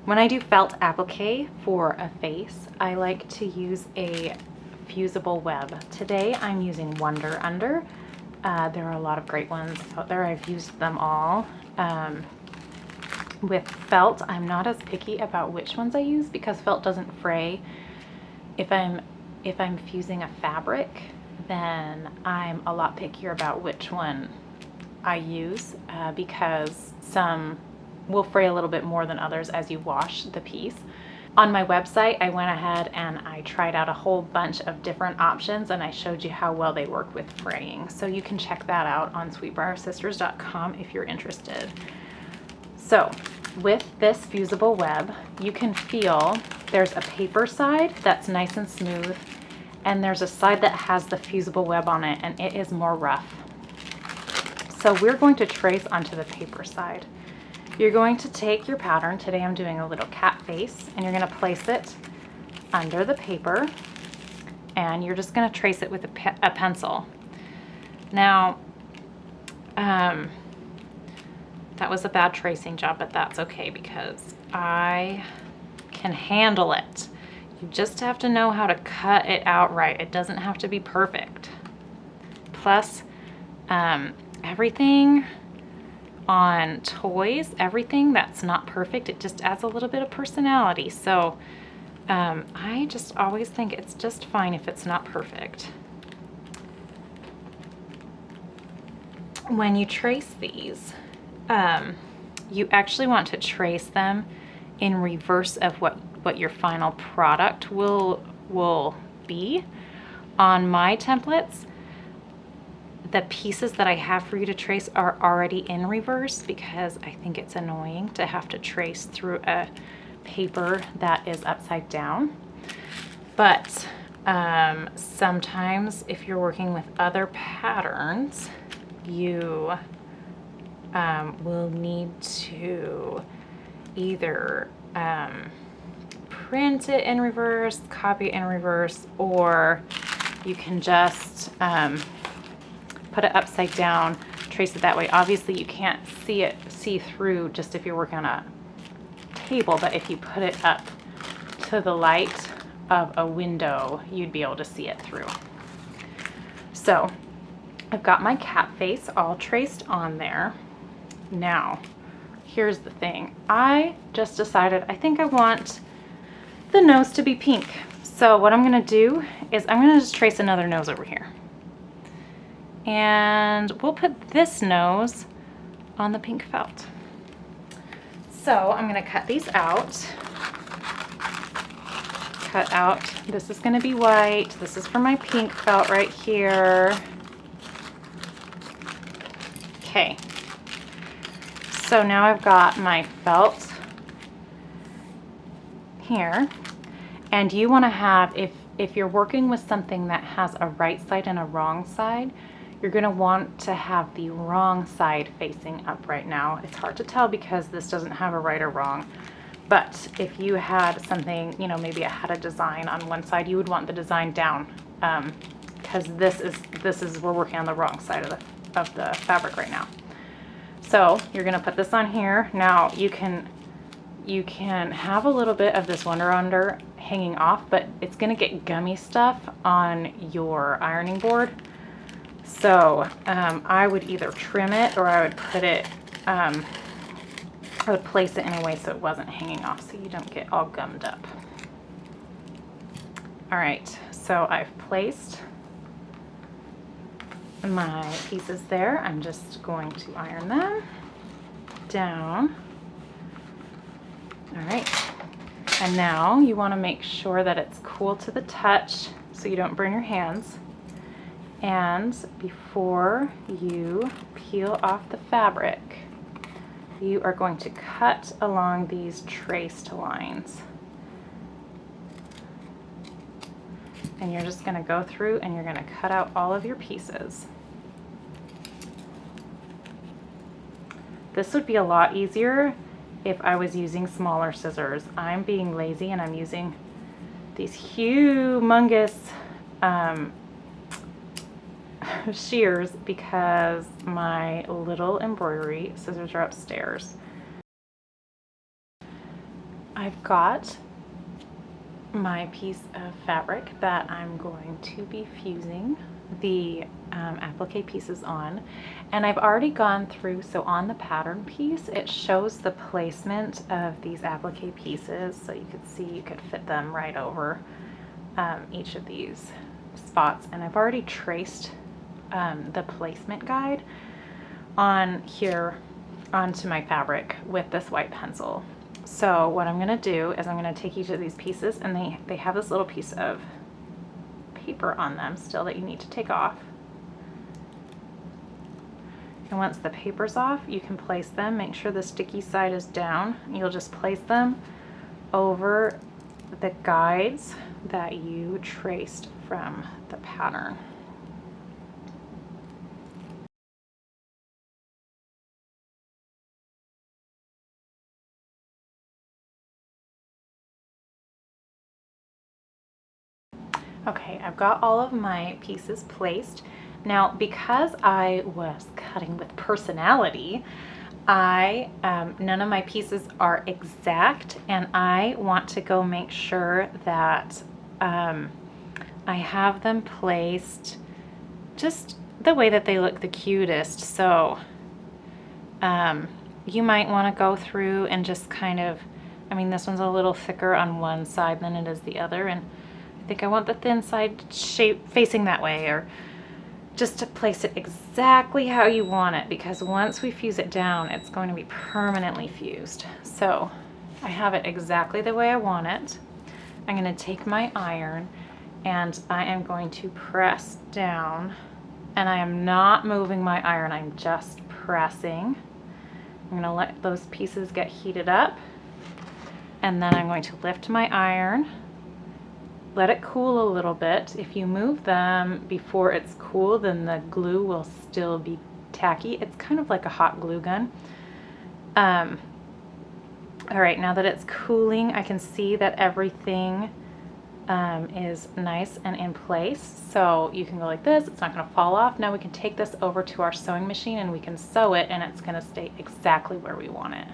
When I do felt applique for a face, I like to use a fusible web. Today I'm using Wonder Under. There are a lot of great ones out there. I've used them all. With felt, I'm not as picky about which ones I use because felt doesn't fray. If I'm fusing a fabric, then I'm a lot pickier about which one I use because some will fray a little bit more than others as you wash the piece. On my website, I went ahead and I tried out a whole bunch of different options and I showed you how well they work with fraying. So you can check that out on sweetbriersisters.com if you're interested. So with this fusible web, you can feel there's a paper side that's nice and smooth, and there's a side that has the fusible web on it and it is more rough. So we're going to trace onto the paper side. You're going to take your pattern, today I'm doing a little cat face, and you're going to place it under the paper and you're just going to trace it with a pencil. Now, that was a bad tracing job, but that's okay because I can handle it. You just have to know how to cut it out right. It doesn't have to be perfect. Plus, everything on toys, everything that's not perfect, it just adds a little bit of personality. So I just always think it's just fine if it's not perfect. When you trace these, you actually want to trace them in reverse of what your final product will be. On my templates, the pieces that I have for you to trace are already in reverse because I think it's annoying to have to trace through a paper that is upside down. But sometimes if you're working with other patterns, you will need to either print it in reverse, copy it in reverse, or you can just put it upside down, trace it that way. Obviously you can't see through just if you're working on a table, but if you put it up to the light of a window, you'd be able to see it through. So I've got my cat face all traced on there. Now, here's the thing. I just decided I think I want the nose to be pink. So what I'm gonna do is I'm gonna just trace another nose over here. And we'll put this nose on the pink felt. So I'm gonna cut these out. Cut out, this is gonna be white. This is for my pink felt right here. Okay. So now I've got my felt here, and you want to have, if you're working with something that has a right side and a wrong side, you're going to want to have the wrong side facing up right now. It's hard to tell because this doesn't have a right or wrong, but if you had something, you know, maybe it had a design on one side, you would want the design down because this is we're working on the wrong side of the fabric right now. So you're gonna put this on here. Now you can have a little bit of this Wonder Under hanging off, but it's gonna get gummy stuff on your ironing board. So I would either trim it or I would put it, I would place it in a way so it wasn't hanging off so you don't get all gummed up. All right, so I've placed my pieces there. I'm just going to iron them down. All right, and now you want to make sure that it's cool to the touch so you don't burn your hands. And before you peel off the fabric, you are going to cut along these traced lines. And you're just going to go through and you're going to cut out all of your pieces. This would be a lot easier if I was using smaller scissors. I'm being lazy and I'm using these humongous shears because my little embroidery scissors are upstairs. I've got my piece of fabric that I'm going to be fusing the applique pieces on, and I've already gone through, so on the pattern piece it shows the placement of these applique pieces, so you could see you could fit them right over each of these spots, and I've already traced the placement guide on here onto my fabric with this white pencil. So what I'm going to do is I'm going to take each of these pieces, and they have this little piece of paper on them still that you need to take off. And once the paper's off, you can place them. Make sure the sticky side is down. You'll just place them over the guides that you traced from the pattern. Okay, I've got all of my pieces placed. Now, because I was cutting with personality, none of my pieces are exact, and I want to go make sure that I have them placed just the way that they look the cutest. So you might want to go through and just kind of, I mean, this one's a little thicker on one side than it is the other, and I think I want the thin side shape facing that way, or just to place it exactly how you want it, because once we fuse it down, it's going to be permanently fused. So I have it exactly the way I want it. I'm going to take my iron and I am going to press down, and I am not moving my iron, I'm just pressing. I'm going to let those pieces get heated up, and then I'm going to lift my iron, let it cool a little bit. If you move them before it's cool, then the glue will still be tacky. It's kind of like a hot glue gun. All right, now that it's cooling, I can see that everything is nice and in place. So you can go like this, it's not going to fall off. Now we can take this over to our sewing machine and we can sew it, and it's going to stay exactly where we want it.